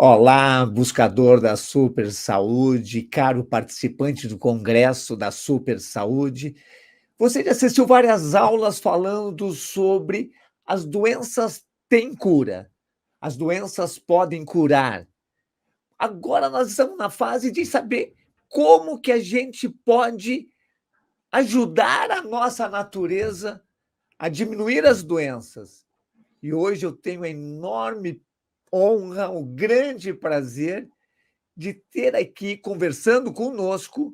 Olá, buscador da Super Saúde, caro participante do Congresso da Super Saúde. Você já assistiu várias aulas falando sobre as doenças têm cura, as doenças podem curar. Agora nós estamos na fase de saber como que a gente pode ajudar a nossa natureza a diminuir as doenças. E hoje eu tenho a enorme honra, o grande prazer de ter aqui conversando conosco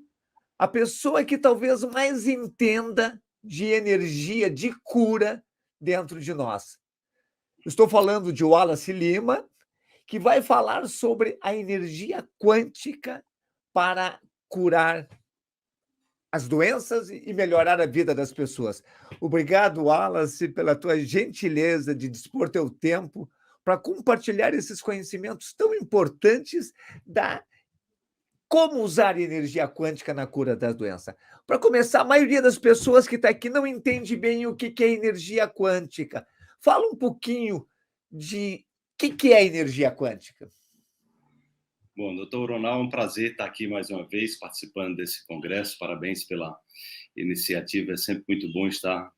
a pessoa que talvez mais entenda de energia, de cura dentro de nós. Estou falando de Wallace Lima, que vai falar sobre a energia quântica para curar as doenças e melhorar a vida das pessoas. Obrigado, Wallace, pela tua gentileza de dispor teu tempo para compartilhar esses conhecimentos tão importantes da como usar energia quântica na cura da doença. Para começar, a maioria das pessoas que está aqui não entende bem o que é energia quântica. Fala um pouquinho de o que é energia quântica. Bom, doutor Ronald, é um prazer estar aqui mais uma vez participando desse congresso. Parabéns pela iniciativa. É sempre muito bom estar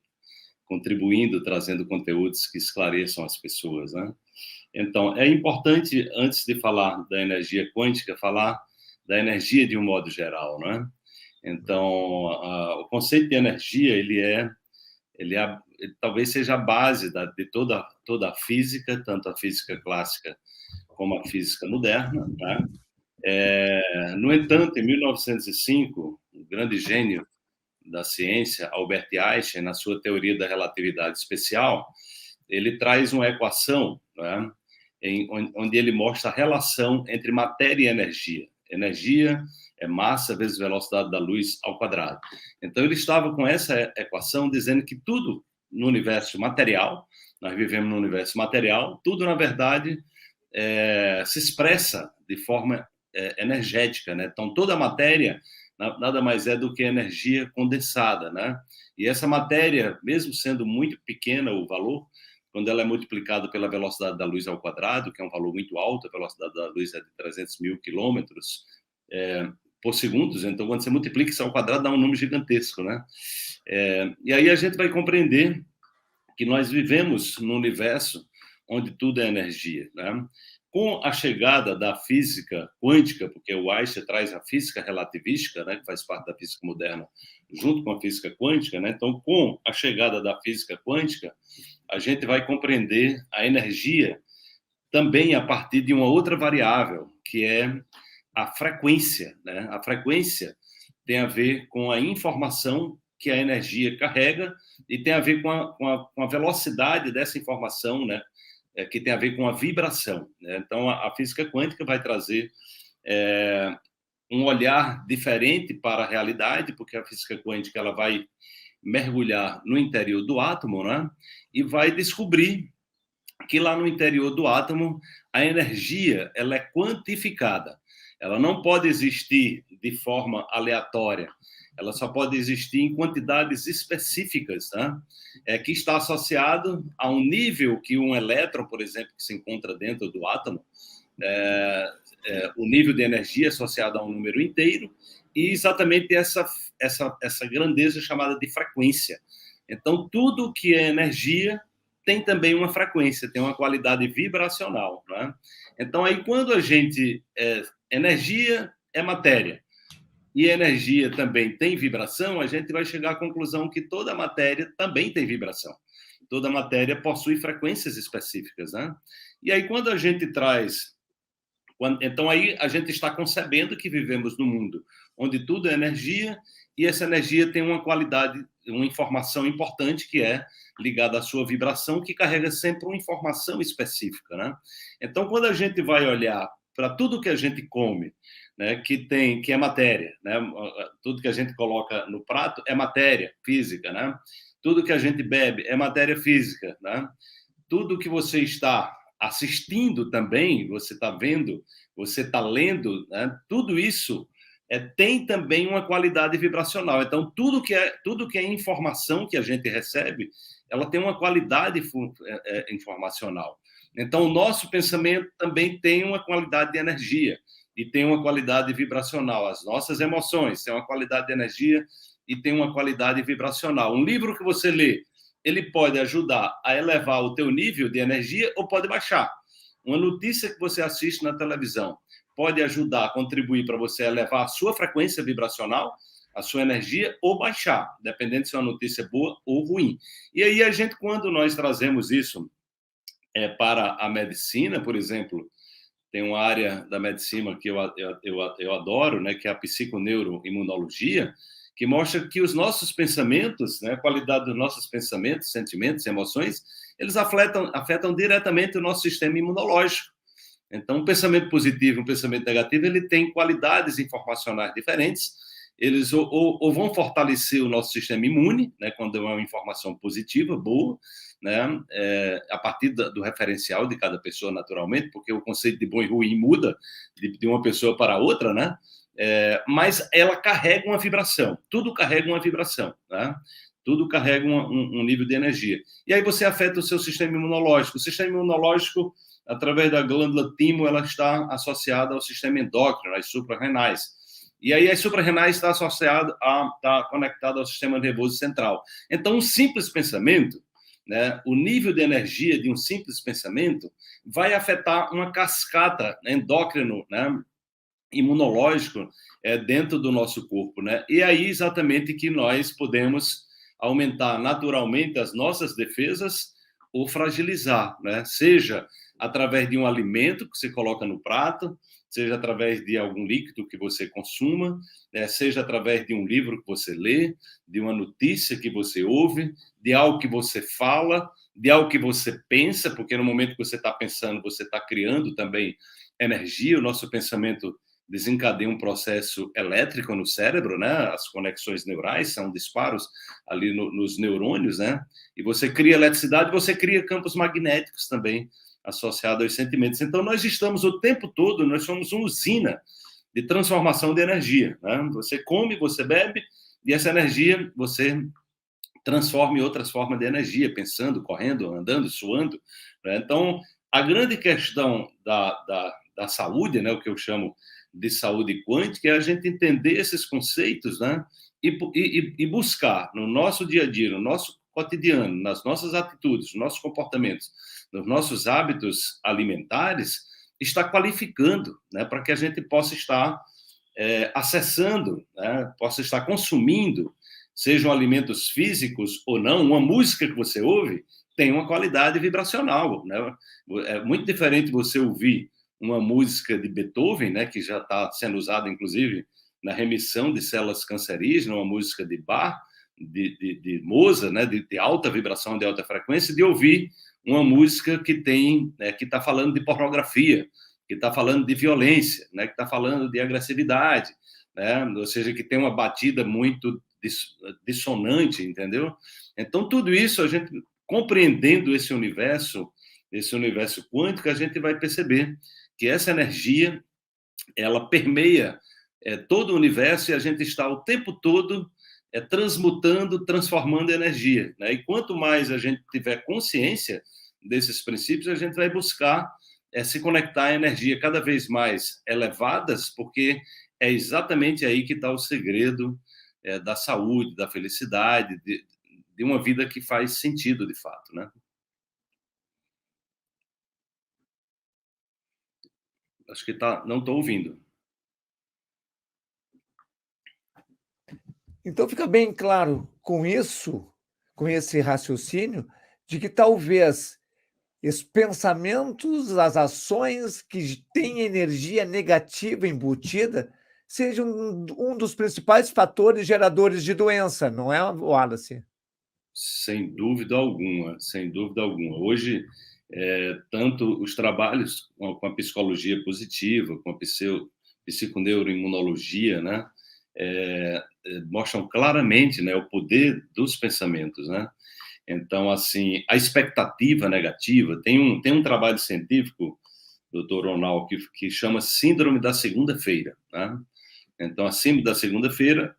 contribuindo, trazendo conteúdos que esclareçam as pessoas, né? Então, é importante, antes de falar da energia quântica, falar da energia de um modo geral, né? Então, o conceito de energia, ele talvez seja a base de toda a física, tanto a física clássica como a física moderna, né? No entanto, em 1905, o grande gênio da ciência, Albert Einstein, na sua teoria da relatividade especial, ele traz uma equação, né, onde ele mostra a relação entre matéria e energia. Energia é massa vezes velocidade da luz ao quadrado. Então, ele estava com essa equação dizendo que tudo no universo material, nós vivemos no universo material, tudo, na verdade, se expressa de forma energética, né? Então, toda a matéria nada mais é do que energia condensada, né? E essa matéria, mesmo sendo muito pequena o valor, quando ela é multiplicada pela velocidade da luz ao quadrado, que é um valor muito alto, a velocidade da luz é de 300 mil quilômetros por segundo, então quando você multiplica isso ao quadrado dá um número gigantesco, né? E aí a gente vai compreender que nós vivemos num universo onde tudo é energia, né? Com a chegada da física quântica, porque o Einstein traz a física relativística, né, que faz parte da física moderna, junto com a física quântica, né? Então, com a chegada da física quântica, a gente vai compreender a energia também a partir de uma outra variável, que é a frequência, né? A frequência tem a ver com a informação que a energia carrega e tem a ver com a velocidade dessa informação, né? Que tem a ver com a vibração, né? Então, a física quântica vai trazer um olhar diferente para a realidade, porque a física quântica ela vai mergulhar no interior do átomo, né? E vai descobrir que lá no interior do átomo a energia ela é quantificada. Ela não pode existir de forma aleatória. Ela só pode existir em quantidades específicas, né? Que está associado a um nível que um elétron, por exemplo, que se encontra dentro do átomo, o nível de energia associado a um número inteiro e exatamente essa grandeza chamada de frequência. Então, tudo que é energia tem também uma frequência, tem uma qualidade vibracional, né? Então, aí, quando a gente... energia é matéria, e energia também tem vibração, a gente vai chegar à conclusão que toda matéria também tem vibração. Toda matéria possui frequências específicas, né? E aí, quando a gente traz... Então, aí a gente está concebendo que vivemos num mundo onde tudo é energia, e essa energia tem uma qualidade, uma informação importante que é ligada à sua vibração, que carrega sempre uma informação específica, né? Então, quando a gente vai olhar para tudo que a gente come, né, que é matéria, né? Tudo que a gente coloca no prato é matéria física, né? Tudo que a gente bebe é matéria física, né? Tudo que você está assistindo também, você está vendo, você está lendo, né? Tudo isso tem também uma qualidade vibracional. Então, tudo que é informação que a gente recebe, ela tem uma qualidade informacional. Então, o nosso pensamento também tem uma qualidade de energia e tem uma qualidade vibracional. As nossas emoções têm uma qualidade de energia e tem uma qualidade vibracional. Um livro que você lê, ele pode ajudar a elevar o teu nível de energia ou pode baixar. Uma notícia que você assiste na televisão pode ajudar a contribuir para você elevar a sua frequência vibracional, a sua energia, ou baixar, dependendo se é uma notícia boa ou ruim. E aí a gente, quando nós trazemos isso para a medicina, por exemplo, tem uma área da medicina que eu adoro, né, que é a psiconeuroimunologia, que mostra que os nossos pensamentos, né, a qualidade dos nossos pensamentos, sentimentos, emoções, eles afetam diretamente o nosso sistema imunológico. Então, um pensamento positivo e um pensamento negativo, ele tem qualidades informacionais diferentes. Eles ou vão fortalecer o nosso sistema imune, né, quando é uma informação positiva, boa, né, a partir do referencial de cada pessoa, naturalmente, porque o conceito de bom e ruim muda de uma pessoa para outra, né? Mas ela carrega uma vibração, tudo carrega uma vibração, né? Tudo carrega um nível de energia. E aí você afeta o seu sistema imunológico. O sistema imunológico, através da glândula timo, ela está associada ao sistema endócrino, às suprarrenais. E aí as suprarrenais está conectado ao sistema nervoso central. Então, um simples pensamento, né, o nível de energia de um simples pensamento vai afetar uma cascata endócrino, né, imunológico dentro do nosso corpo, né? E aí exatamente que nós podemos aumentar naturalmente as nossas defesas ou fragilizar, né? Seja através de um alimento que você coloca no prato, seja através de algum líquido que você consuma, seja através de um livro que você lê, de uma notícia que você ouve, de algo que você fala, de algo que você pensa, porque no momento que você está pensando, você está criando também energia, o nosso pensamento desencadeia um processo elétrico no cérebro, né? As conexões neurais são disparos ali nos neurônios, né? E você cria eletricidade, você cria campos magnéticos também associados aos sentimentos. Então, nós estamos o tempo todo, nós somos uma usina de transformação de energia, né? Você come, você bebe, e essa energia você transforma em outras formas de energia, pensando, correndo, andando, suando, né? Então, a grande questão da saúde, né, o que eu chamo de saúde quântica, é a gente entender esses conceitos, né, e buscar no nosso dia a dia, no nosso cotidiano, nas nossas atitudes, nos nossos comportamentos, nos nossos hábitos alimentares, estar qualificando, né, para que a gente possa estar acessando, né, possa estar consumindo, sejam alimentos físicos ou não, uma música que você ouve tem uma qualidade vibracional, né? É muito diferente você ouvir uma música de Beethoven, né, que já está sendo usada, inclusive, na remissão de células cancerígenas, uma música de Bach, de Mozart, né, de alta vibração, de alta frequência, de ouvir uma música que tem, né, que está falando de pornografia, que está falando de violência, né, que está falando de agressividade, né, ou seja, que tem uma batida muito dissonante, entendeu? Então, tudo isso, a gente compreendendo esse universo quântico, a gente vai perceber que essa energia, ela permeia todo o universo e a gente está o tempo todo transmutando, transformando energia, né? E quanto mais a gente tiver consciência desses princípios, a gente vai buscar se conectar a energia cada vez mais elevadas, porque é exatamente aí que está o segredo da saúde, da felicidade, de uma vida que faz sentido de fato, né? Acho que não estou ouvindo. Então fica bem claro com isso, com esse raciocínio, de que talvez os pensamentos, as ações que têm energia negativa embutida sejam um dos principais fatores geradores de doença, não é, Wallace? Sem dúvida alguma, sem dúvida alguma. Hoje, tanto os trabalhos com a psicologia positiva, com a psiconeuroimunologia, né, mostram claramente, né, o poder dos pensamentos, né? Então, assim, a expectativa negativa, tem um trabalho científico, doutor Ronald, que chama Síndrome da Segunda-feira, né? Então, a síndrome da segunda-feira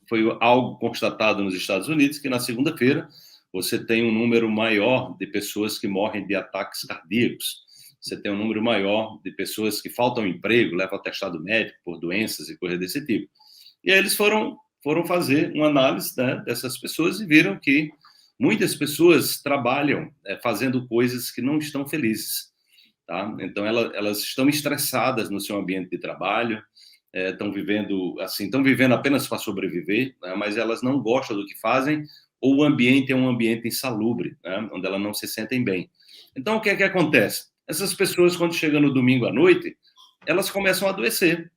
foi algo constatado nos Estados Unidos, que na segunda-feira você tem um número maior de pessoas que morrem de ataques cardíacos, você tem um número maior de pessoas que faltam emprego, levam atestado médico por doenças e coisas desse tipo. E aí eles foram fazer uma análise, né, dessas pessoas e viram que muitas pessoas trabalham fazendo coisas que não estão felizes. Tá? Então, elas estão estressadas no seu ambiente de trabalho, estão vivendo apenas para sobreviver, né? Mas elas não gostam do que fazem, ou o ambiente é um ambiente insalubre, né? Onde elas não se sentem bem. Então, o que é que acontece? Essas pessoas, quando chegam no domingo à noite, elas começam a adoecer.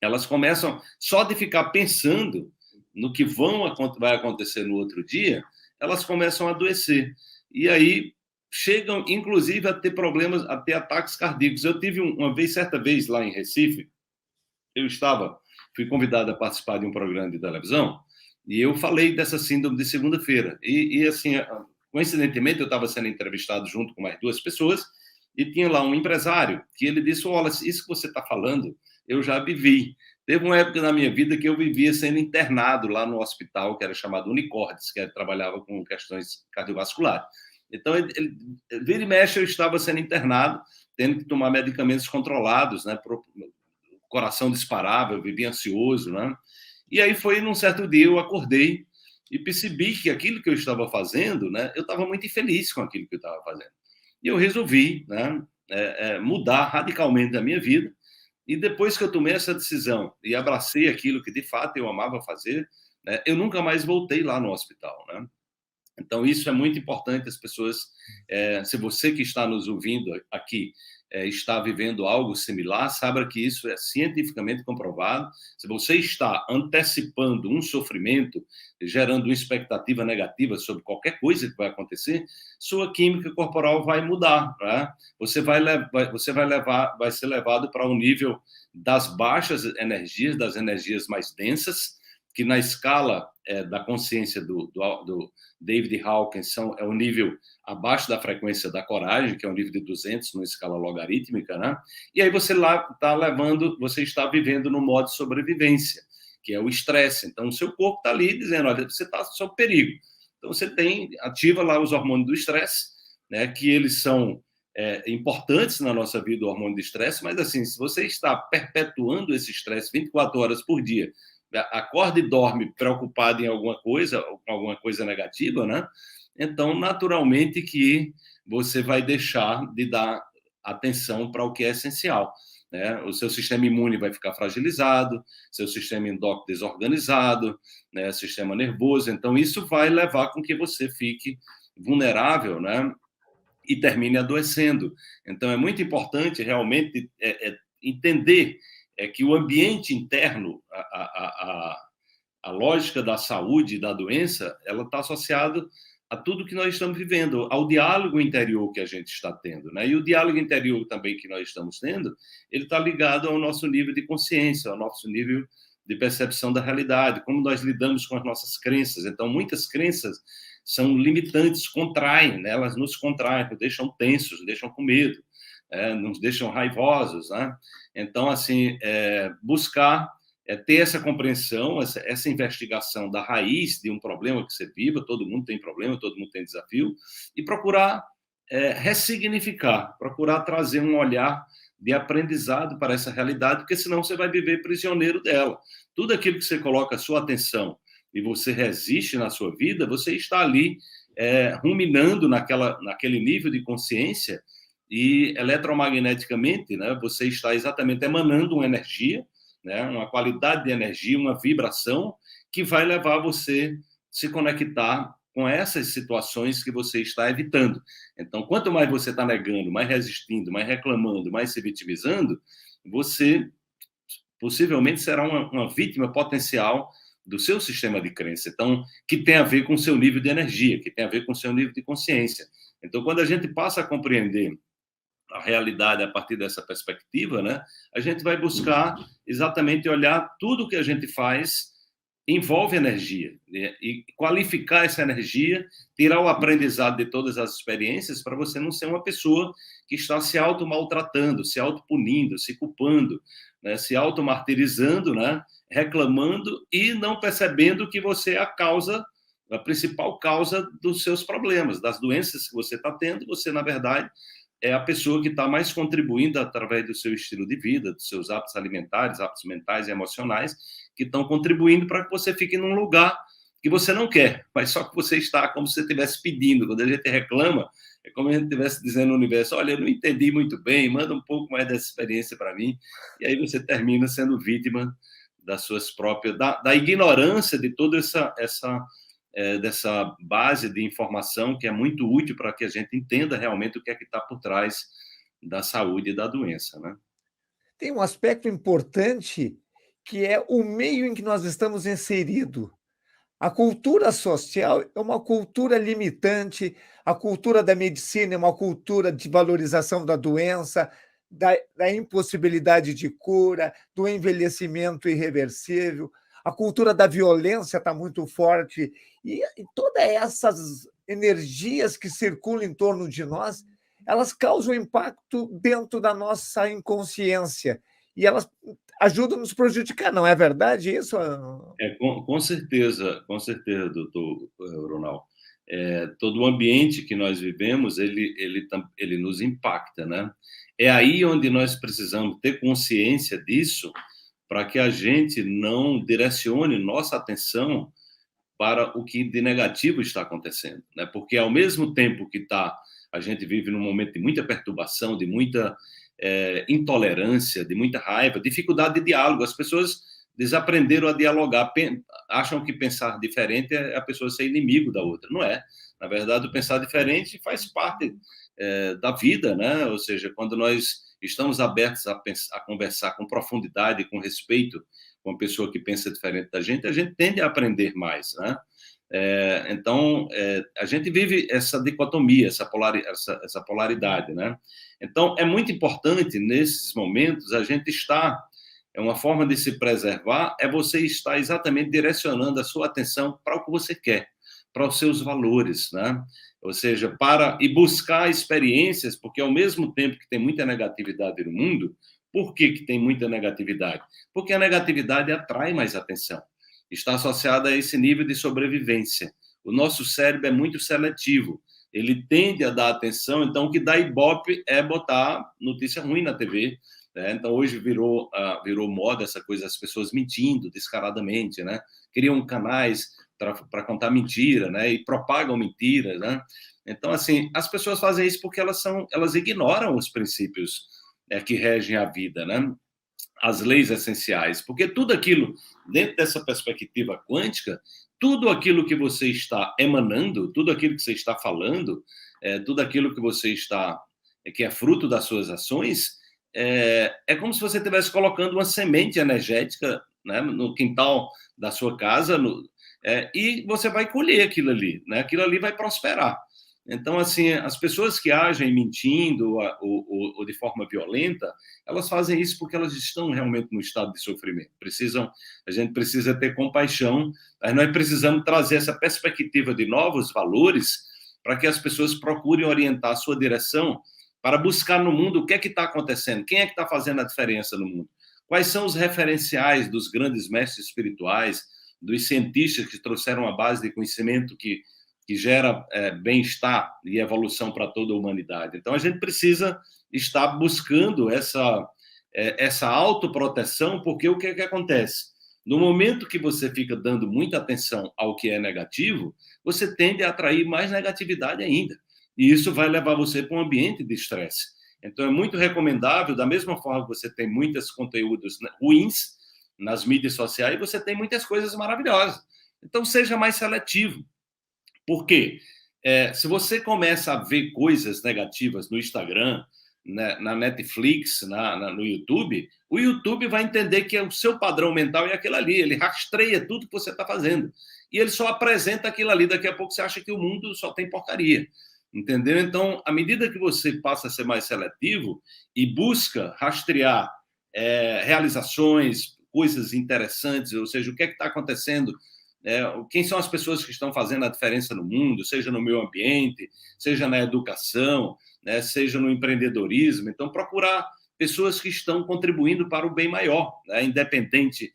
Elas começam, só de ficar pensando no que vai acontecer no outro dia, elas começam a adoecer. E aí chegam, inclusive, a ter problemas, a ter ataques cardíacos. Eu tive certa vez lá em Recife, fui convidado a participar de um programa de televisão, e eu falei dessa síndrome de segunda-feira. E assim, coincidentemente, eu estava sendo entrevistado junto com mais 2 pessoas, e tinha lá um empresário, que ele disse, olha, isso que você está falando, eu já vivi. Teve uma época na minha vida que eu vivia sendo internado lá no hospital, que era chamado Unicordes, que trabalhava com questões cardiovasculares. Então, vira e mexe, eu estava sendo internado, tendo que tomar medicamentos controlados, né? O coração disparava, eu vivia ansioso, né? E aí foi, num certo dia, eu acordei e percebi que aquilo que eu estava fazendo, né? Eu estava muito infeliz com aquilo que eu estava fazendo. E eu resolvi, né? Mudar radicalmente a minha vida. E depois que eu tomei essa decisão e abracei aquilo que, de fato, eu amava fazer, né? Eu nunca mais voltei lá no hospital, né? Então, isso é muito importante, as pessoas, se você que está nos ouvindo aqui está vivendo algo similar, saiba que isso é cientificamente comprovado. Se você está antecipando um sofrimento, gerando uma expectativa negativa sobre qualquer coisa que vai acontecer, sua química corporal vai mudar, né? Você vai ser levado para um nível das baixas energias, das energias mais densas, que na escala da consciência do David Hawkins é o nível abaixo da frequência da coragem, que é o nível de 200 numa escala logarítmica, né? E aí você está vivendo no modo de sobrevivência, que é o estresse. Então, o seu corpo está ali dizendo, olha, você está sob perigo. Então, você ativa lá os hormônios do estresse, né? Que eles são importantes na nossa vida, o hormônio do estresse, mas assim, se você está perpetuando esse estresse 24 horas por dia, acorda e dorme preocupado em alguma coisa, com alguma coisa negativa, né? Então, naturalmente que você vai deixar de dar atenção para o que é essencial, né? O seu sistema imune vai ficar fragilizado, seu sistema endócrino desorganizado, né? Sistema nervoso. Então, isso vai levar com que você fique vulnerável, né? E termine adoecendo. Então, é muito importante realmente entender que o ambiente interno, a lógica da saúde e da doença, ela está associada a tudo que nós estamos vivendo, ao diálogo interior que a gente está tendo, né? E o diálogo interior também que nós estamos tendo, ele está ligado ao nosso nível de consciência, ao nosso nível de percepção da realidade, como nós lidamos com as nossas crenças. Então, muitas crenças são limitantes, contraem, né? Elas nos contraem, nos deixam tensos, nos deixam com medo, nos deixam raivosos, né? Então, assim, buscar ter essa compreensão, essa investigação da raiz de um problema que você viva, todo mundo tem problema, todo mundo tem desafio, e procurar ressignificar, procurar trazer um olhar de aprendizado para essa realidade, porque senão você vai viver prisioneiro dela. Tudo aquilo que você coloca a sua atenção e você resiste na sua vida, você está ali ruminando naquele nível de consciência e eletromagneticamente, né, você está exatamente emanando uma energia, né, uma qualidade de energia, uma vibração que vai levar você a se conectar com essas situações que você está evitando. Então, quanto mais você está negando, mais resistindo, mais reclamando, mais se vitimizando, você possivelmente será uma vítima potencial do seu sistema de crença, então, que tem a ver com o seu nível de energia, que tem a ver com o seu nível de consciência. Então, quando a gente passa a compreender a realidade a partir dessa perspectiva, né, a gente vai buscar exatamente olhar tudo que a gente faz envolve energia, né, e qualificar essa energia, tirar o aprendizado de todas as experiências para você não ser uma pessoa que está se auto-maltratando, se auto-punindo, se culpando, né, se auto-martirizando, né, reclamando e não percebendo que você é a causa a principal causa dos seus problemas, das doenças que você está tendo. Você, na verdade, é a pessoa que está mais contribuindo através do seu estilo de vida, dos seus hábitos alimentares, hábitos mentais e emocionais, que estão contribuindo para que você fique num lugar que você não quer, mas só que você está como se você estivesse pedindo. Quando a gente reclama, é como se a gente estivesse dizendo ao universo: olha, eu não entendi muito bem, manda um pouco mais dessa experiência para mim. E aí você termina sendo vítima das suas próprias, da ignorância de toda dessa base de informação que é muito útil para que a gente entenda realmente o que é que está por trás da saúde e da doença, né? Tem um aspecto importante que é o meio em que nós estamos inseridos. A cultura social é uma cultura limitante, a cultura da medicina é uma cultura de valorização da doença, da impossibilidade de cura, do envelhecimento irreversível. A cultura da violência está muito forte. E todas essas energias que circulam em torno de nós, elas causam impacto dentro da nossa inconsciência. E elas ajudam a nos prejudicar, não é verdade isso? Com certeza, doutor Ronald. Todo o ambiente que nós vivemos, ele nos impacta, né? É aí onde nós precisamos ter consciência disso, para que a gente não direcione nossa atenção para o que de negativo está acontecendo, né? Porque ao mesmo tempo que a gente vive num momento de muita perturbação, de muita intolerância, de muita raiva, dificuldade de diálogo. As pessoas desaprenderam a dialogar, acham que pensar diferente é a pessoa ser inimigo da outra. Não é. Na verdade, o pensar diferente faz parte da vida, né? Ou seja, quando nós estamos abertos a conversar com profundidade, com respeito com a pessoa que pensa diferente da gente, a gente tende a aprender mais, né? Então, a gente vive essa dicotomia, essa polaridade, né? Então, é muito importante, nesses momentos, a gente estar... uma forma de se preservar é você estar exatamente direcionando a sua atenção para o que você quer, para os seus valores, né? Ou seja, e buscar experiências, porque ao mesmo tempo que tem muita negatividade no mundo, por que tem muita negatividade? Porque a negatividade atrai mais atenção. Está associada a esse nível de sobrevivência. O nosso cérebro é muito seletivo. Ele tende a dar atenção, então o que dá ibope é botar notícia ruim na TV, né? Então hoje virou moda essa coisa, as pessoas mentindo descaradamente, né? Criam canais para contar mentira, né? E propagam mentiras, né? Então, assim, as pessoas fazem isso porque elas ignoram os princípios que regem a vida, né? As leis essenciais, porque tudo aquilo, dentro dessa perspectiva quântica, tudo aquilo que você está emanando, tudo aquilo que você está falando, tudo aquilo que você está, que é fruto das suas ações, é como se você estivesse colocando uma semente energética, né, no quintal da sua casa, e você vai colher aquilo ali, né? Aquilo ali vai prosperar. Então, assim, as pessoas que agem mentindo ou de forma violenta, elas fazem isso porque elas estão realmente no estado de sofrimento. A gente precisa ter compaixão, mas nós precisamos trazer essa perspectiva de novos valores para que as pessoas procurem orientar a sua direção para buscar no mundo o que é que está acontecendo, quem é que está fazendo a diferença no mundo, quais são os referenciais dos grandes mestres espirituais, dos cientistas que trouxeram a base de conhecimento que gera bem-estar e evolução para toda a humanidade. Então, a gente precisa estar buscando essa autoproteção, porque o que é que acontece? No momento que você fica dando muita atenção ao que é negativo, você tende a atrair mais negatividade ainda. E isso vai levar você para um ambiente de estresse. Então, é muito recomendável, da mesma forma que você tem muitos conteúdos ruins nas mídias sociais, você tem muitas coisas maravilhosas. Então, seja mais seletivo. Por quê? Se você começa a ver coisas negativas no Instagram, né, na Netflix, no YouTube, o YouTube vai entender que o seu padrão mental é aquele ali, ele rastreia tudo que você está fazendo. E ele só apresenta aquilo ali, daqui a pouco você acha que o mundo só tem porcaria. Entendeu? Então, à medida que você passa a ser mais seletivo e busca rastrear realizações, coisas interessantes, ou seja, o que é que está acontecendo, quem são as pessoas que estão fazendo a diferença no mundo, seja no meio ambiente, seja na educação, né, seja no empreendedorismo. Então, procurar pessoas que estão contribuindo para o bem maior, né? Independente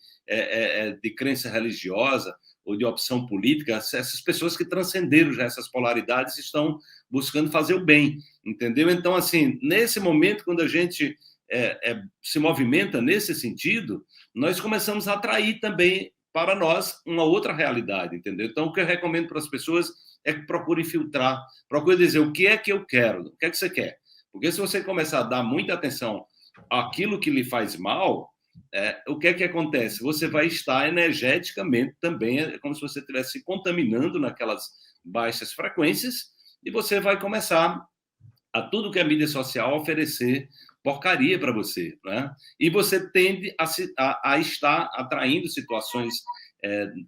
de crença religiosa ou de opção política, essas pessoas que transcenderam já essas polaridades estão buscando fazer o bem, entendeu? Então, assim, nesse momento, quando a gente se movimenta nesse sentido, nós começamos a atrair também para nós uma outra realidade, entendeu? Então, o que eu recomendo para as pessoas é que procurem filtrar, procurem dizer o que é que eu quero, o que é que você quer. Porque se você começar a dar muita atenção àquilo que lhe faz mal, o que é que acontece? Você vai estar energeticamente também, é como se você estivesse se contaminando naquelas baixas frequências, e você vai começar a tudo que a mídia social oferecer porcaria para você, né? E você tende a estar atraindo situações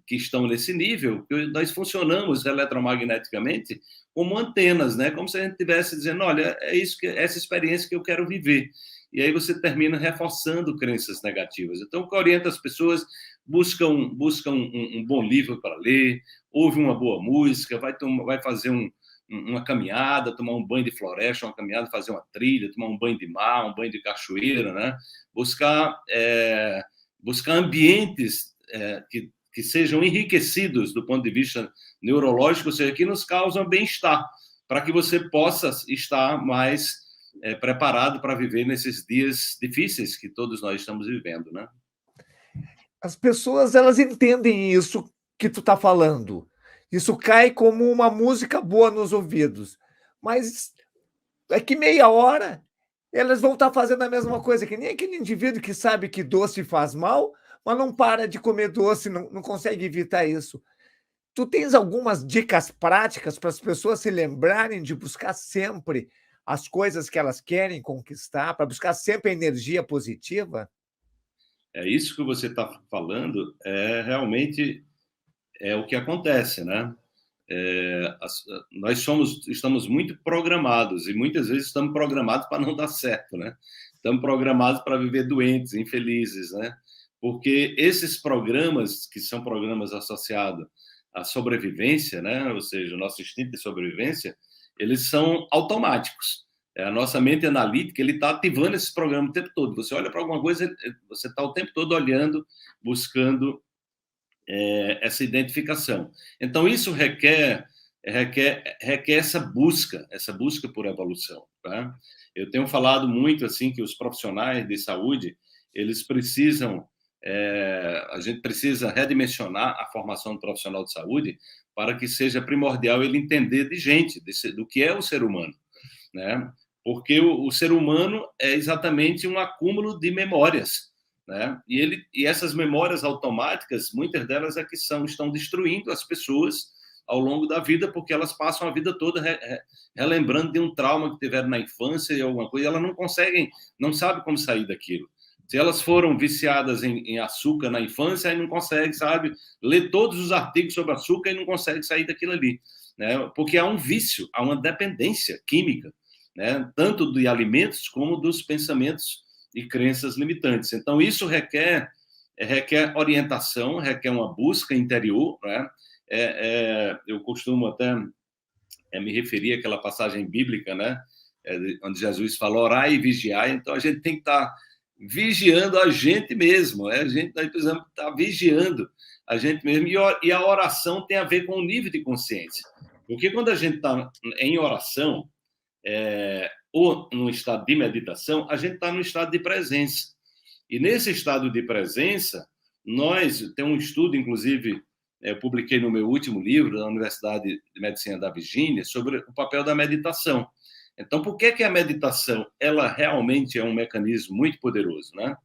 que estão nesse nível, que nós funcionamos eletromagneticamente como antenas, né? Como se a gente estivesse dizendo, olha, é isso essa experiência que eu quero viver. E aí você termina reforçando crenças negativas. Então, o que orienta as pessoas, buscam um bom livro para ler, ouve uma boa música, vai fazer uma caminhada, tomar um banho de floresta, uma caminhada, fazer uma trilha, tomar um banho de mar, um banho de cachoeira, né? Buscar ambientes que sejam enriquecidos do ponto de vista neurológico, ou seja, que nos causam bem-estar, para que você possa estar mais preparado para viver nesses dias difíceis que todos nós estamos vivendo, né? As pessoas, elas entendem isso que tu está falando. Isso cai como uma música boa nos ouvidos. Mas daqui meia hora, elas vão estar fazendo a mesma coisa, que nem aquele indivíduo que sabe que doce faz mal, mas não para de comer doce, não consegue evitar isso. Tu tens algumas dicas práticas para as pessoas se lembrarem de buscar sempre as coisas que elas querem conquistar, para buscar sempre a energia positiva? Isso que você está falando realmente o que acontece, né? Nós estamos muito programados e muitas vezes estamos programados para não dar certo, né? Estamos programados para viver doentes, infelizes, né? Porque esses programas, que são programas associados à sobrevivência, né? Ou seja, o nosso instinto de sobrevivência, eles são automáticos. A nossa mente analítica, ele está ativando esse programa o tempo todo. Você olha para alguma coisa, você está o tempo todo olhando, buscando essa identificação. Então, isso requer essa busca por evolução. Tá? Eu tenho falado muito assim que os profissionais de saúde, eles precisam, a gente precisa redimensionar a formação do profissional de saúde para que seja primordial ele entender de gente, do que é o ser humano, né? Porque o ser humano é exatamente um acúmulo de memórias, né? E essas memórias automáticas, muitas delas estão destruindo as pessoas ao longo da vida, porque elas passam a vida toda relembrando de um trauma que tiveram na infância e alguma coisa, e elas não sabem como sair daquilo. Se elas foram viciadas em açúcar na infância, aí não consegue, sabe, ler todos os artigos sobre açúcar e não consegue sair daquilo ali, né? Porque há um vício, há uma dependência química, né? Tanto de alimentos como dos pensamentos e crenças limitantes. Então, isso requer orientação, requer uma busca interior, né? Eu costumo até me referir àquela passagem bíblica, né? Onde Jesus fala, orai e vigiai. Então, a gente tem que estar vigiando a gente mesmo, né? Nós precisamos estar vigiando a gente mesmo. E a oração tem a ver com o nível de consciência. Porque quando a gente está em oração, ou no estado de meditação, a gente está no estado de presença. E nesse estado de presença, tem um estudo, inclusive, eu publiquei no meu último livro, da Universidade de Medicina da Virgínia, sobre o papel da meditação. Então, por que a meditação, ela realmente é um mecanismo muito poderoso, né?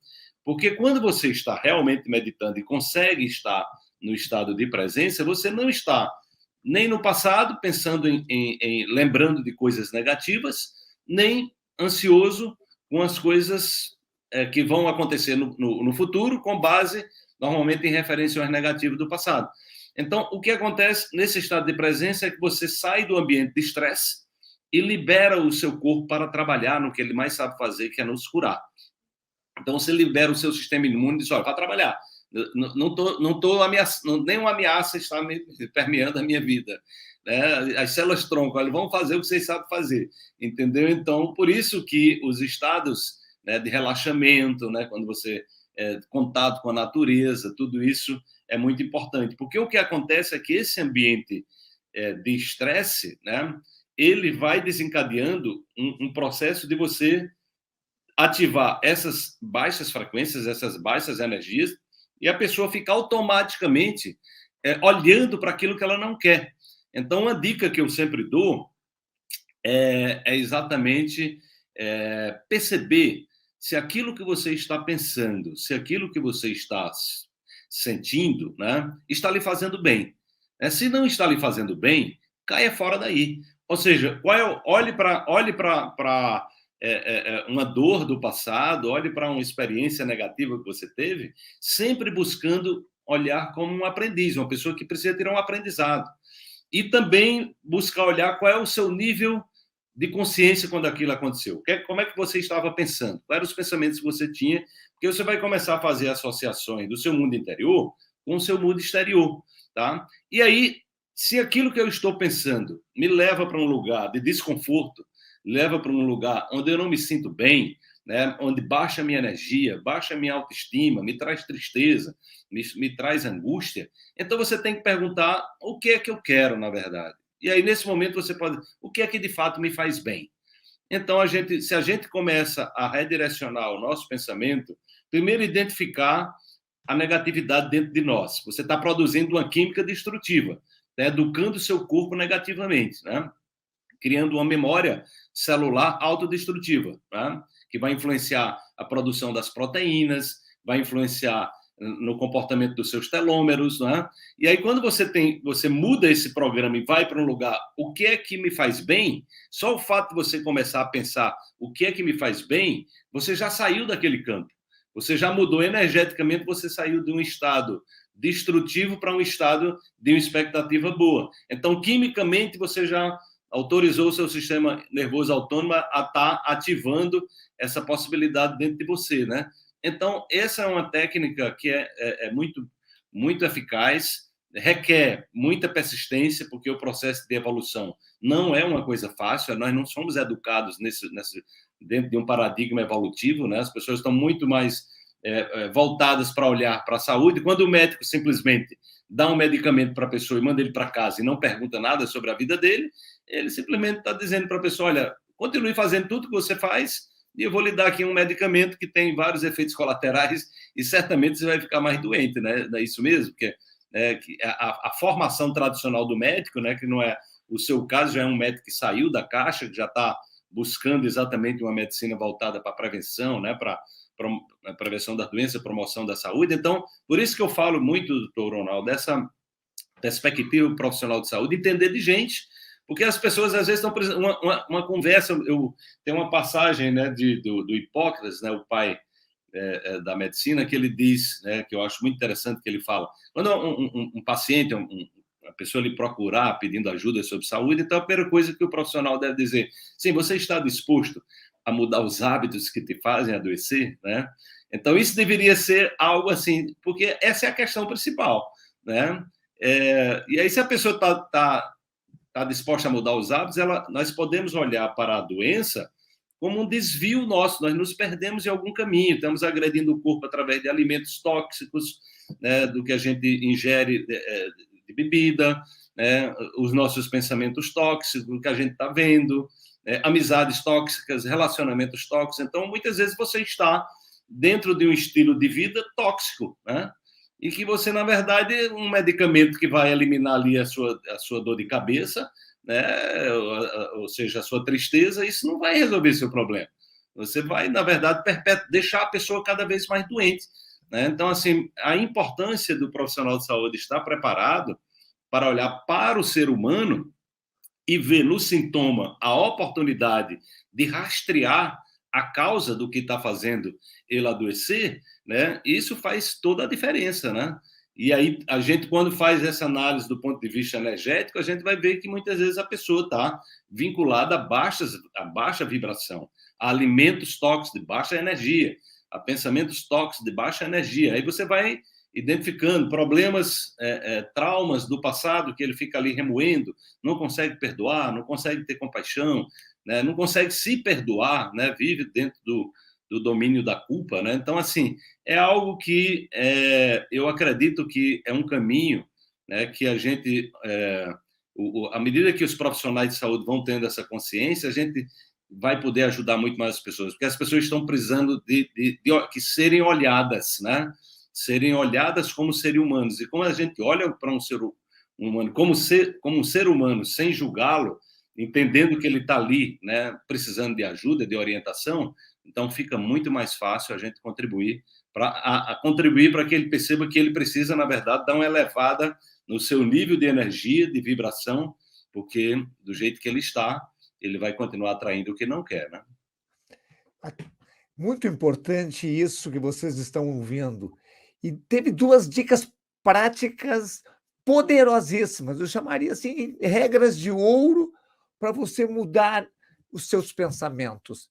Porque quando você está realmente meditando e consegue estar no estado de presença, você não está nem no passado, pensando lembrando de coisas negativas, nem ansioso com as coisas que vão acontecer no futuro, com base, normalmente, em referências negativas do passado. Então, o que acontece nesse estado de presença é que você sai do ambiente de estresse e libera o seu corpo para trabalhar no que ele mais sabe fazer, que é nos curar. Então, você libera o seu sistema imune e diz, olha, vai trabalhar. Nenhuma ameaça está permeando a minha vida, né? As células tronco, eles vão fazer o que vocês sabem fazer, entendeu? Então, por isso que os estados né, de relaxamento, né, quando você contato com a natureza, tudo isso é muito importante, porque o que acontece é que esse ambiente de estresse, né, ele vai desencadeando um processo de você ativar essas baixas frequências, essas baixas energias, e a pessoa fica automaticamente olhando para aquilo que ela não quer. Então, uma dica que eu sempre dou é exatamente perceber se aquilo que você está pensando, se aquilo que você está sentindo, né, está lhe fazendo bem. Se não está lhe fazendo bem, caia fora daí. Ou seja, olhe para uma dor do passado, olhe para uma experiência negativa que você teve, sempre buscando olhar como um aprendiz, uma pessoa que precisa ter um aprendizado. E também buscar olhar qual é o seu nível de consciência quando aquilo aconteceu. Como é que você estava pensando? Quais eram os pensamentos que você tinha? Porque você vai começar a fazer associações do seu mundo interior com o seu mundo exterior, tá? E aí, se aquilo que eu estou pensando me leva para um lugar de desconforto, leva para um lugar onde eu não me sinto bem, né, onde baixa a minha energia, baixa a minha autoestima, me traz tristeza, me traz angústia, então você tem que perguntar o que é que eu quero, na verdade. E aí, nesse momento, você pode... O que é que, de fato, me faz bem? Então, se a gente começa a redirecionar o nosso pensamento, primeiro identificar a negatividade dentro de nós. Você está produzindo uma química destrutiva, né, educando o seu corpo negativamente, né? Criando uma memória celular autodestrutiva, né? Que vai influenciar a produção das proteínas, vai influenciar no comportamento dos seus telômeros, né? E aí, quando você muda esse programa e vai para um lugar, o que é que me faz bem? Só o fato de você começar a pensar o que é que me faz bem, você já saiu daquele campo. Você já mudou energeticamente, você saiu de um estado destrutivo para um estado de uma expectativa boa. Então, quimicamente, você já autorizou o seu sistema nervoso autônomo a estar ativando essa possibilidade dentro de você, né? Então, essa é uma técnica que é muito, muito eficaz, requer muita persistência, porque o processo de evolução não é uma coisa fácil, nós não somos educados dentro de um paradigma evolutivo, né? As pessoas estão muito mais voltadas para olhar para a saúde. Quando o médico simplesmente dá um medicamento para a pessoa e manda ele para casa e não pergunta nada sobre a vida dele, ele simplesmente está dizendo para a pessoa, olha, continue fazendo tudo que você faz, e eu vou lhe dar aqui um medicamento que tem vários efeitos colaterais e certamente você vai ficar mais doente, né? É isso mesmo, porque a formação tradicional do médico, né, que não é o seu caso, já é um médico que saiu da caixa, que já está buscando exatamente uma medicina voltada para a prevenção, né, para a prevenção da doença, promoção da saúde. Então, por isso que eu falo muito, doutor Ronaldo, dessa perspectiva profissional de saúde, entender de gente, porque as pessoas às vezes estão precisando uma conversa. Eu tenho uma passagem, né, do Hipócrates, né, o pai da medicina, que ele diz, né, que eu acho muito interessante, que ele fala, quando um paciente, uma pessoa lhe procurar pedindo ajuda sobre saúde, então a primeira coisa que o profissional deve dizer, sim, você está disposto a mudar os hábitos que te fazem adoecer, né? Então isso deveria ser algo assim, porque essa é a questão principal, né? E aí, se a pessoa está disposta a mudar os hábitos, nós podemos olhar para a doença como um desvio nosso, nós nos perdemos em algum caminho, estamos agredindo o corpo através de alimentos tóxicos, né, do que a gente ingere de bebida, né, os nossos pensamentos tóxicos, o que a gente está vendo, amizades tóxicas, relacionamentos tóxicos. Então, muitas vezes você está dentro de um estilo de vida tóxico, né? E que você, na verdade, um medicamento que vai eliminar ali a sua dor de cabeça, né? Ou seja, a sua tristeza, isso não vai resolver seu problema. Você vai, na verdade, deixar a pessoa cada vez mais doente, né? Então, assim, a importância do profissional de saúde estar preparado para olhar para o ser humano e ver no sintoma a oportunidade de rastrear a causa do que está fazendo ele adoecer, né? Isso faz toda a diferença, né? E aí, a gente, quando faz essa análise do ponto de vista energético, a gente vai ver que muitas vezes a pessoa está vinculada a baixa vibração, a alimentos tóxicos de baixa energia, a pensamentos tóxicos de baixa energia. Aí você vai identificando problemas, traumas do passado que ele fica ali remoendo, não consegue perdoar, não consegue ter compaixão, né? Não consegue se perdoar, né? Vive dentro do domínio da culpa, né? Então, assim, é algo que eu acredito que é um caminho, né, que a gente, à medida que os profissionais de saúde vão tendo essa consciência, a gente vai poder ajudar muito mais as pessoas, porque as pessoas estão precisando de que serem olhadas, né? Serem olhadas como seres humanos. E como a gente olha para um ser humano como um ser humano, sem julgá-lo, entendendo que ele está ali, né, precisando de ajuda, de orientação, então fica muito mais fácil a gente contribuir para que ele perceba que ele precisa, na verdade, dar uma elevada no seu nível de energia, de vibração, porque do jeito que ele está, ele vai continuar atraindo o que não quer, né? Muito importante isso que vocês estão ouvindo. E teve 2 dicas práticas poderosíssimas, eu chamaria assim, regras de ouro para você mudar os seus pensamentos.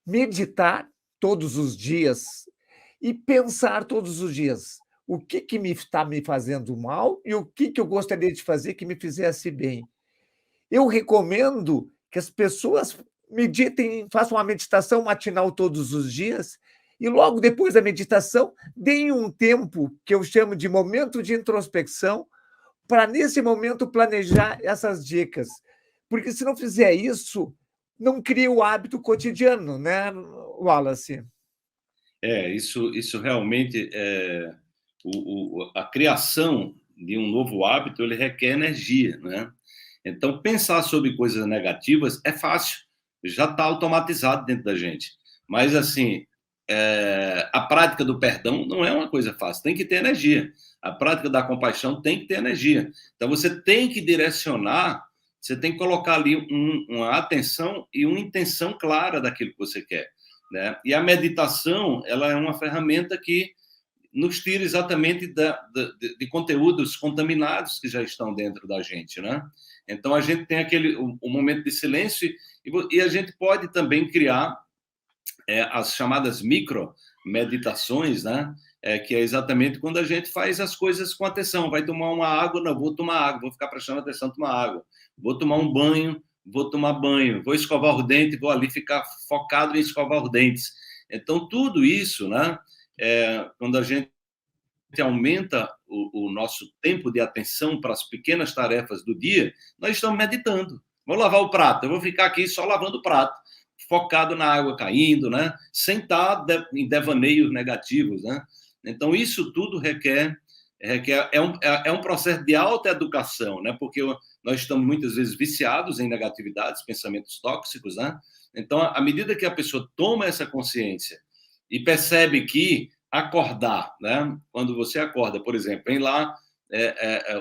Meditar todos os dias e pensar todos os dias. O que me está me fazendo mal e o que eu gostaria de fazer que me fizesse bem. Eu recomendo que as pessoas meditem, façam uma meditação matinal todos os dias e logo depois da meditação deem um tempo que eu chamo de momento de introspecção para, nesse momento, planejar essas dicas. Porque se não fizer isso, não cria o hábito cotidiano, né, Wallace? Isso realmente a criação de um novo hábito, ele requer energia, né? Então, pensar sobre coisas negativas é fácil, já está automatizado dentro da gente. Mas, assim, a prática do perdão não é uma coisa fácil, tem que ter energia. A prática da compaixão tem que ter energia. Então, você tem que direcionar, você tem que colocar ali uma atenção e uma intenção clara daquilo que você quer, né? E a meditação, ela é uma ferramenta que nos tira exatamente de conteúdos contaminados que já estão dentro da gente, né? Então, a gente tem o momento de silêncio e a gente pode também criar as chamadas micro-meditações, né? Que é exatamente quando a gente faz as coisas com atenção. Vai tomar uma água, não, vou tomar água, vou ficar prestando atenção, tomar água. Vou tomar um banho, vou tomar banho. Vou escovar o dente, vou ali ficar focado em escovar os dentes. Então, tudo isso, né? Quando a gente aumenta o nosso tempo de atenção para as pequenas tarefas do dia, nós estamos meditando. Vou lavar o prato, eu vou ficar aqui só lavando o prato, focado na água caindo, né? Sem estar em devaneios negativos, né? Então, isso tudo requer um processo de autoeducação, né? Porque nós estamos muitas vezes viciados em negatividades, pensamentos tóxicos, né? Então, à medida que a pessoa toma essa consciência e percebe que acordar, né? Quando você acorda, por exemplo, vem lá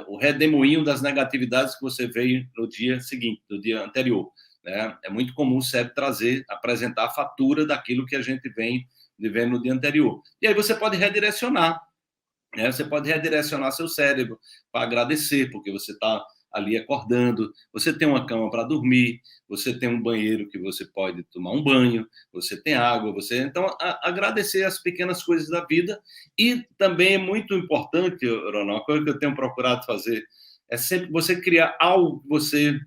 o redemoinho das negatividades que você veio no dia seguinte, no dia anterior, né? É muito comum o cérebro apresentar a fatura daquilo que a gente vem vivendo no dia anterior. E aí você pode redirecionar, né? Você pode redirecionar seu cérebro para agradecer, porque você está ali acordando, você tem uma cama para dormir, você tem um banheiro que você pode tomar um banho, você tem água, então agradecer as pequenas coisas da vida. E também é muito importante, Ronald, uma coisa que eu tenho procurado fazer é sempre você criar algo que você,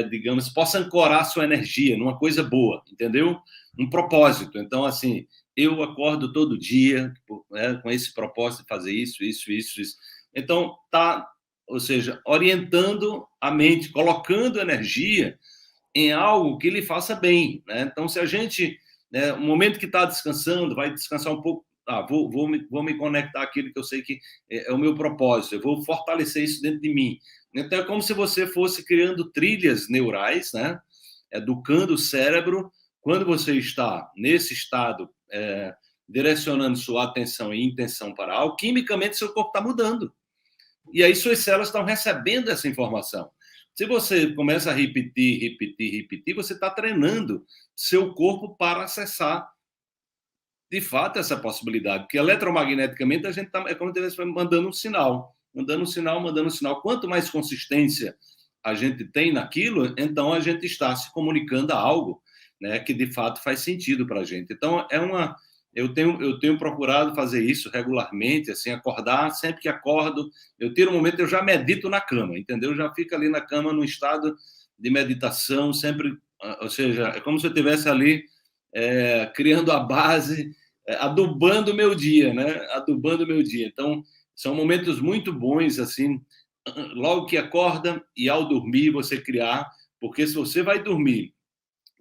digamos, possa ancorar sua energia numa coisa boa, entendeu? Um propósito. Então, assim, eu acordo todo dia, né, com esse propósito de fazer isso. Então, ou seja, orientando a mente, colocando energia em algo que lhe faça bem, né? Então, se a gente, né, no momento que está descansando, vai descansar um pouco, vou me conectar àquilo que eu sei que é o meu propósito, eu vou fortalecer isso dentro de mim. Então, é como se você fosse criando trilhas neurais, né? Educando o cérebro. Quando você está nesse estado, direcionando sua atenção e intenção para algo, quimicamente seu corpo está mudando. E aí suas células estão recebendo essa informação. Se você começa a repetir, você está treinando seu corpo para acessar, de fato, essa possibilidade. Porque eletromagneticamente a gente é como se estivesse mandando um sinal. Quanto mais consistência a gente tem naquilo, então a gente está se comunicando a algo, né, que de fato faz sentido para a gente. Então, eu tenho procurado fazer isso regularmente, assim, acordar, sempre que acordo, eu tiro um momento, eu já medito na cama, entendeu? Eu já fico ali na cama num estado de meditação, sempre, ou seja, é como se eu estivesse ali criando a base, adubando o meu dia, né? Adubando o meu dia. Então, são momentos muito bons, assim, logo que acorda e ao dormir você criar, porque se você vai dormir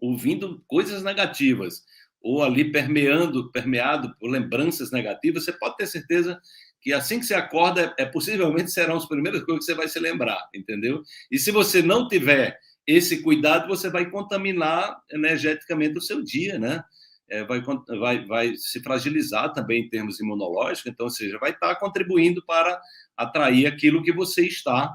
ouvindo coisas negativas ou ali permeado por lembranças negativas, você pode ter certeza que assim que você acorda, possivelmente serão as primeiras coisas que você vai se lembrar, entendeu? E se você não tiver esse cuidado, você vai contaminar energeticamente o seu dia, né? Vai se fragilizar também em termos imunológicos, então, ou seja, vai estar contribuindo para atrair aquilo que você está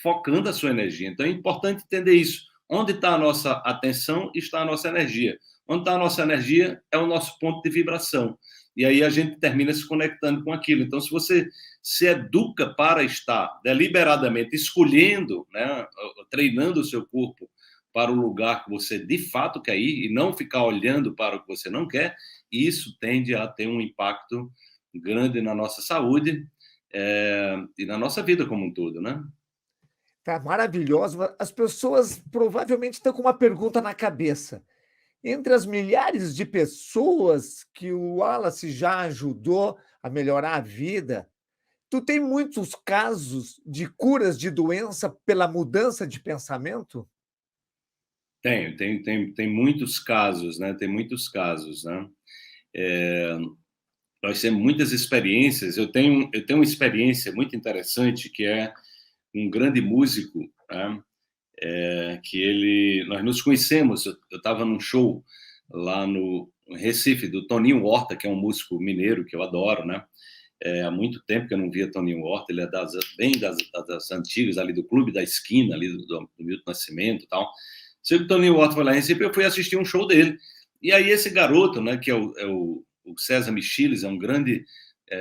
focando a sua energia. Então, é importante entender isso. Onde está a nossa atenção, está a nossa energia. Onde está a nossa energia, é o nosso ponto de vibração. E aí a gente termina se conectando com aquilo. Então, se você se educa para estar deliberadamente escolhendo, né, treinando o seu corpo para o lugar que você de fato quer ir e não ficar olhando para o que você não quer, isso tende a ter um impacto grande na nossa saúde e na nossa vida como um todo, né? Tá maravilhoso. As pessoas provavelmente estão com uma pergunta na cabeça. Entre as milhares de pessoas que o Wallace já ajudou a melhorar a vida, tu tem muitos casos de curas de doença pela mudança de pensamento? Tem muitos casos, né? Tem muitos casos, né? Nós temos muitas experiências. Eu tenho uma experiência muito interessante que é um grande músico, né? Nós nos conhecemos. Eu estava num show lá no Recife do Toninho Horta, que é um músico mineiro que eu adoro, né? Há muito tempo que eu não via Toninho Horta. Ele é bem das antigas, ali do Clube da Esquina, ali do Milton Nascimento e tal. Sei que o Toninho Horta foi lá em Recife, eu fui assistir um show dele. E aí esse garoto, né, que é o César Michiles, é um grande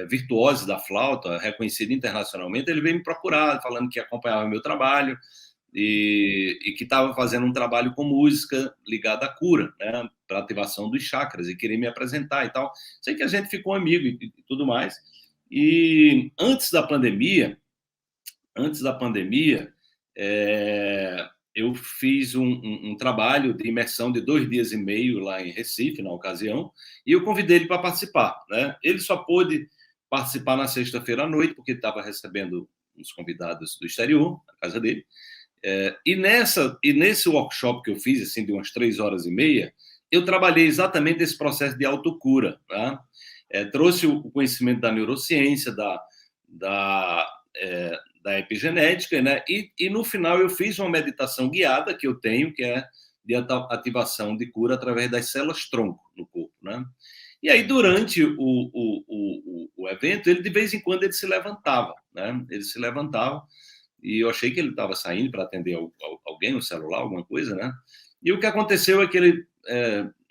virtuoso da flauta, reconhecido internacionalmente, ele veio me procurar, falando que acompanhava meu trabalho e que estava fazendo um trabalho com música ligada à cura, né, para ativação dos chakras, e queria me apresentar e tal. Sei que a gente ficou amigo e tudo mais. E antes da pandemia, eu fiz um trabalho de imersão de 2 dias e meio lá em Recife, na ocasião, e eu convidei ele para participar, né? Ele só pôde participar na sexta-feira à noite, porque estava recebendo uns convidados do exterior, na casa dele. E nesse workshop que eu fiz, assim, de umas 3 horas e meia, eu trabalhei exatamente esse processo de autocura, tá? Trouxe o conhecimento da neurociência, da epigenética, né? E no final eu fiz uma meditação guiada que eu tenho, que é de ativação de cura através das células-tronco no corpo, né? E aí, durante o evento, ele de vez em quando ele se levantava, né? Ele se levantava e eu achei que ele estava saindo para atender alguém no celular, alguma coisa, né? E o que aconteceu é que ele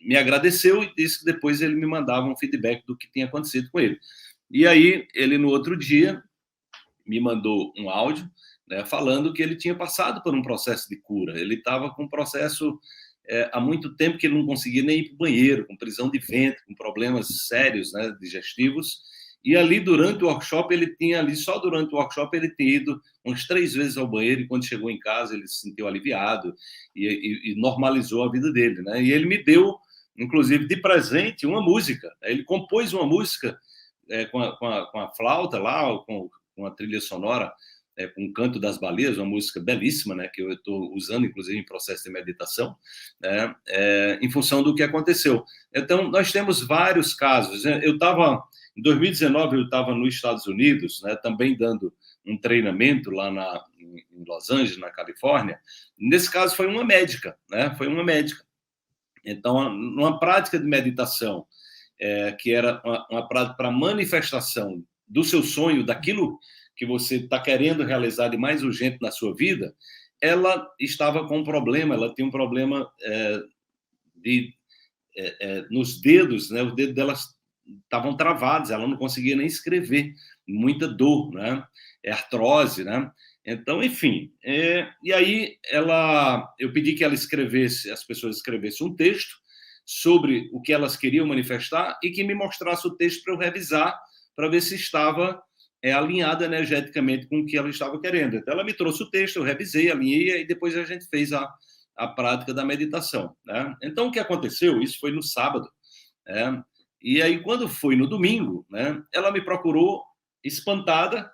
me agradeceu e disse que depois ele me mandava um feedback do que tinha acontecido com ele. E aí, ele no outro dia me mandou um áudio, né, falando que ele tinha passado por um processo de cura. Ele estava com um processo há muito tempo que ele não conseguia nem ir para o banheiro, com prisão de ventre, com problemas sérios, né, digestivos. E ali, durante o workshop, só durante o workshop, ele tinha ido umas 3 vezes ao banheiro, e quando chegou em casa, ele se sentiu aliviado e normalizou a vida dele, né? E ele me deu, inclusive, de presente, uma música. Ele compôs uma música com a flauta lá, com a trilha sonora, com o Canto das Baleias, uma música belíssima, né, que eu estou usando, inclusive, em processo de meditação, né, em função do que aconteceu. Então, nós temos vários casos. Em 2019, eu estava nos Estados Unidos, né, também dando um treinamento lá em Los Angeles, na Califórnia. Nesse caso, foi uma médica, né, foi uma médica. Então, numa prática de meditação, que era uma prática para manifestação do seu sonho, daquilo que você está querendo realizar de mais urgente na sua vida, ela estava com um problema, ela tinha um problema nos dedos, né? Os dedos dela estavam travados, ela não conseguia nem escrever, muita dor, né? Artrose, né? Então, enfim, e aí eu pedi que as pessoas escrevessem um texto sobre o que elas queriam manifestar e que me mostrasse o texto para eu revisar, para ver se estava alinhada energeticamente com o que ela estava querendo. Então, ela me trouxe o texto, eu revisei, alinhei, e depois a gente fez a a prática da meditação, né? Então, o que aconteceu? Isso foi no sábado, né? E aí, quando foi no domingo, né, ela me procurou espantada,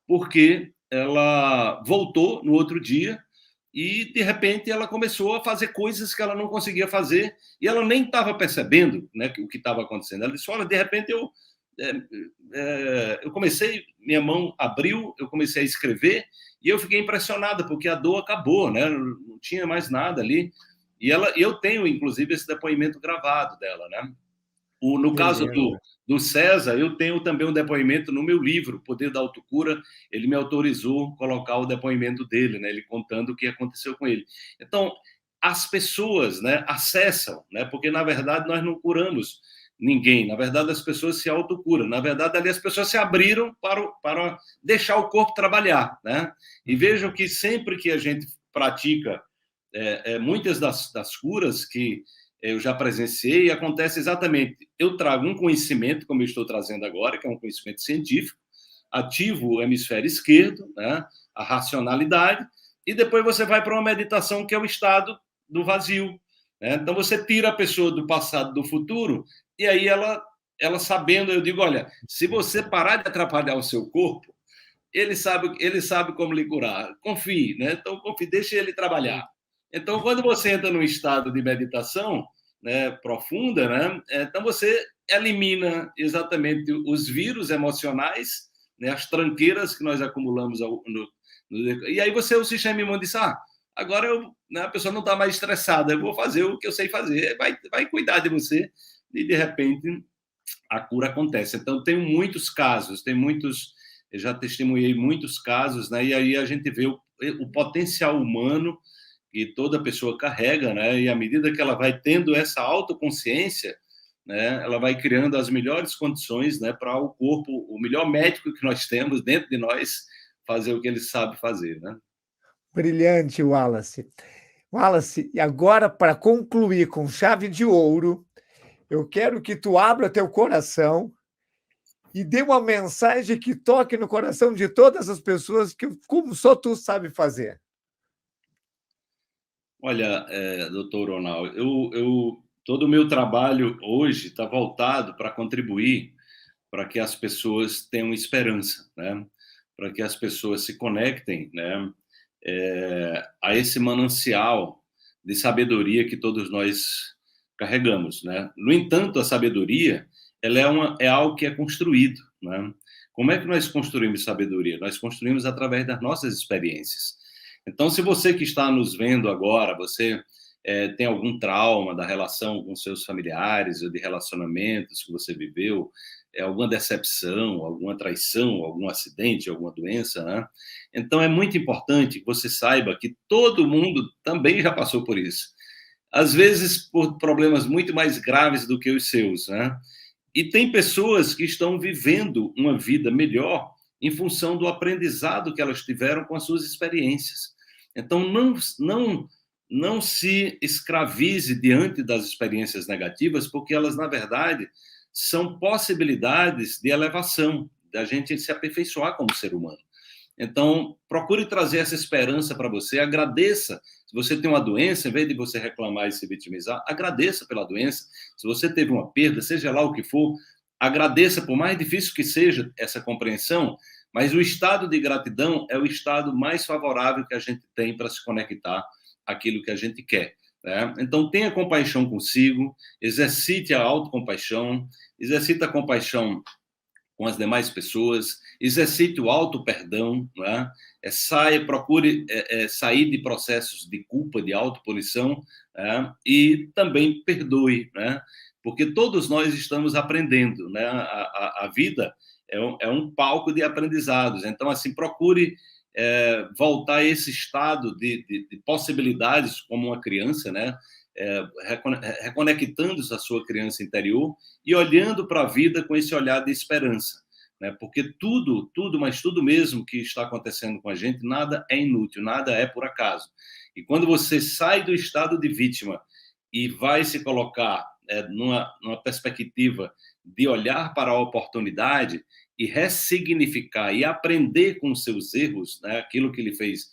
porque ela voltou no outro dia e, de repente, ela começou a fazer coisas que ela não conseguia fazer e ela nem estava percebendo, né, o que estava acontecendo. Ela disse, olha, de repente eu comecei, minha mão abriu, eu comecei a escrever e eu fiquei impressionada, porque a dor acabou, né? Não tinha mais nada ali. E eu tenho, inclusive, esse depoimento gravado dela, né? No caso Beleza. do César, eu tenho também um depoimento no meu livro, Poder da Autocura. Ele me autorizou a colocar o depoimento dele, né? Ele contando o que aconteceu com ele. Então, as pessoas, né, acessam, né? Porque, na verdade, nós não curamos ninguém. Na verdade, as pessoas se autocuram. Na verdade, ali as pessoas se abriram para deixar o corpo trabalhar, né? E vejam que sempre que a gente pratica muitas das curas que eu já presenciei, acontece exatamente, eu trago um conhecimento, como eu estou trazendo agora, que é um conhecimento científico, ativo o hemisfério esquerdo, né, a racionalidade, e depois você vai para uma meditação que é o estado do vazio, né? Então você tira a pessoa do passado, do futuro, e aí ela sabendo, eu digo, olha, se você parar de atrapalhar o seu corpo, ele sabe como lhe curar. Confie, né? Então confie, deixe ele trabalhar. Então, quando você entra num estado de meditação, né, profunda, né, então você elimina exatamente os vírus emocionais, né, as tranqueiras que nós acumulamos e aí você, o sistema imune diz, agora né, a pessoa não está mais estressada, eu vou fazer o que eu sei fazer, vai cuidar de você, e de repente a cura acontece. Então, tem muitos casos, eu já testemunhei muitos casos, né, e aí a gente vê o potencial humano que toda pessoa carrega, né? E à medida que ela vai tendo essa autoconsciência, né, ela vai criando as melhores condições, né, para o corpo, o melhor médico que nós temos dentro de nós, fazer o que ele sabe fazer, né? Brilhante, Wallace. Wallace, e agora, para concluir com chave de ouro, eu quero que tu abra teu coração e dê uma mensagem que toque no coração de todas as pessoas, que como só tu sabe fazer. Olha, doutor Ronaldo, todo o meu trabalho hoje está voltado para contribuir para que as pessoas tenham esperança, né? Para que as pessoas se conectem, né? A esse manancial de sabedoria que todos nós carregamos, né? No entanto, a sabedoria, ela é algo que é construído, né? Como é que nós construímos sabedoria? Nós construímos através das nossas experiências. Então, se você que está nos vendo agora, você tem algum trauma da relação com seus familiares ou de relacionamentos que você viveu, alguma decepção, alguma traição, algum acidente, alguma doença, né? Então, é muito importante que você saiba que todo mundo também já passou por isso. Às vezes, por problemas muito mais graves do que os seus, né? E tem pessoas que estão vivendo uma vida melhor em função do aprendizado que elas tiveram com as suas experiências. Então, não se escravize diante das experiências negativas, porque elas, na verdade, são possibilidades de elevação, da gente se aperfeiçoar como ser humano. Então, procure trazer essa esperança para você, agradeça. Se você tem uma doença, em vez de você reclamar e se vitimizar, agradeça pela doença. Se você teve uma perda, seja lá o que for, agradeça, por mais difícil que seja essa compreensão, mas o estado de gratidão é o estado mais favorável que a gente tem para se conectar àquilo que a gente quer, né? Então, tenha compaixão consigo, exercite a autocompaixão, exercite a compaixão com as demais pessoas, exercite o auto-perdão, né? Procure sair de processos de culpa, de autopunição, né? E também perdoe, né? Porque todos nós estamos aprendendo, né? A vida é um palco de aprendizados. Então, assim, procure voltar a esse estado de possibilidades como uma criança, né? Reconectando-se à sua criança interior e olhando para a vida com esse olhar de esperança, né? Porque tudo, mas tudo mesmo que está acontecendo com a gente, nada é inútil, nada é por acaso. E quando você sai do estado de vítima e vai se colocar numa perspectiva de olhar para a oportunidade e ressignificar e aprender com os seus erros, né? Aquilo que lhe fez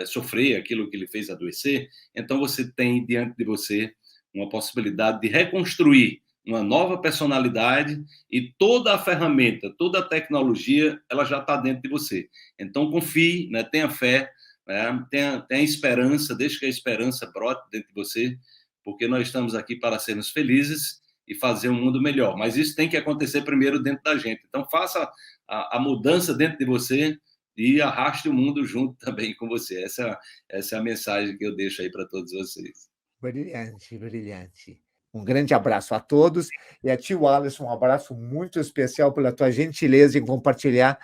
sofrer, aquilo que lhe fez adoecer, então você tem diante de você uma possibilidade de reconstruir uma nova personalidade e toda a ferramenta, toda a tecnologia, ela já está dentro de você. Então, confie, né? Tenha fé, né? Tenha esperança, deixe que a esperança brote dentro de você, porque nós estamos aqui para sermos felizes e fazer um mundo melhor. Mas isso tem que acontecer primeiro dentro da gente. Então, faça a mudança dentro de você e arraste o mundo junto também com você. Essa é a mensagem que eu deixo aí para todos vocês. Brilhante, brilhante. Um grande abraço a todos e a ti, Wallace, um abraço muito especial pela tua gentileza em compartilhar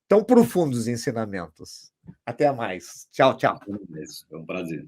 tão profundos ensinamentos. Até mais. Tchau, tchau. É um prazer.